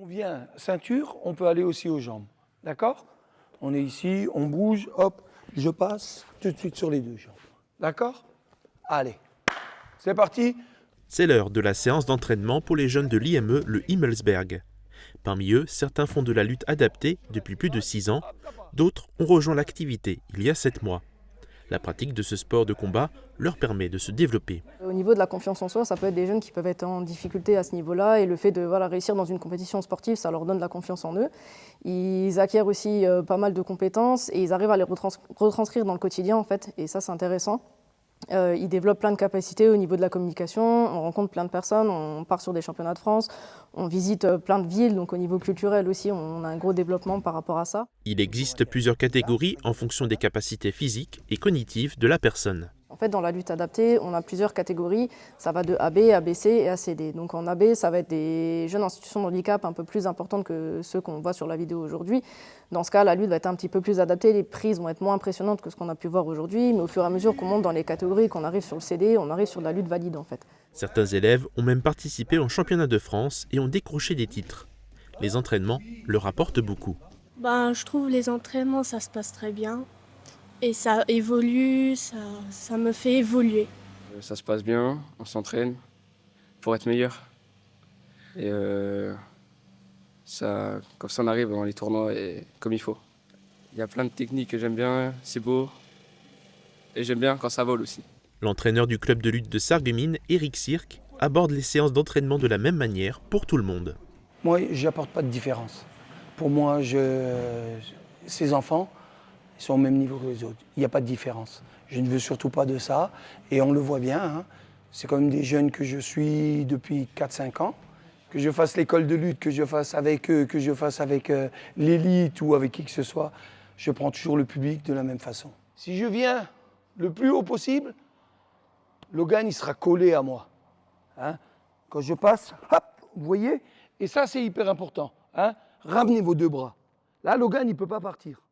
On vient ceinture, on peut aller aussi aux jambes. D'accord? On est ici, on bouge, hop, je passe tout de suite sur les deux jambes. D'accord? Allez, c'est parti. C'est l'heure de la séance d'entraînement pour les jeunes de l'IME, le Himmelsberg. Parmi eux, certains font de la lutte adaptée depuis plus de 6 ans, d'autres ont rejoint l'activité il y a 7 mois. La pratique de ce sport de combat leur permet de se développer. Au niveau de la confiance en soi, ça peut être des jeunes qui peuvent être en difficulté à ce niveau-là et le fait de réussir dans une compétition sportive, ça leur donne de la confiance en eux. Ils acquièrent aussi pas mal de compétences et ils arrivent à les retranscrire dans le quotidien en fait, et ça c'est intéressant. Ils développent plein de capacités au niveau de la communication, on rencontre plein de personnes, on part sur des championnats de France, on visite plein de villes, donc au niveau culturel aussi on a un gros développement par rapport à ça. Il existe plusieurs catégories en fonction des capacités physiques et cognitives de la personne. En fait, dans la lutte adaptée, on a plusieurs catégories. Ça va de AB, ABC et ACD. Donc en AB, ça va être des jeunes en situation de handicap un peu plus importantes que ceux qu'on voit sur la vidéo aujourd'hui. Dans ce cas, la lutte va être un petit peu plus adaptée. Les prises vont être moins impressionnantes que ce qu'on a pu voir aujourd'hui. Mais au fur et à mesure qu'on monte dans les catégories, qu'on arrive sur le CD, on arrive sur de la lutte valide en fait. Certains élèves ont même participé au championnat de France et ont décroché des titres. Les entraînements leur apportent beaucoup. Je trouve les entraînements, ça se passe très bien. Et ça évolue, ça me fait évoluer. Ça se passe bien, on s'entraîne pour être meilleur. Et comme ça on arrive dans les tournois comme il faut. Il y a plein de techniques que j'aime bien, c'est beau. Et j'aime bien quand ça vole aussi. L'entraîneur du club de lutte de Sarreguemines, Eric Sirk, aborde les séances d'entraînement de la même manière pour tout le monde. Moi, j'apporte pas de différence. Pour moi, ces enfants, ils sont au même niveau que les autres. Il n'y a pas de différence. Je ne veux surtout pas de ça. Et on le voit bien. Hein. C'est quand même des jeunes que je suis depuis 4-5 ans. Que je fasse l'école de lutte, que je fasse avec eux, que je fasse avec l'élite ou avec qui que ce soit, je prends toujours le public de la même façon. Si je viens le plus haut possible, Logan, il sera collé à moi. Hein. Quand je passe, hop, vous voyez? Et ça, c'est hyper important. Hein. Ramenez vos deux bras. Là, Logan, il ne peut pas partir.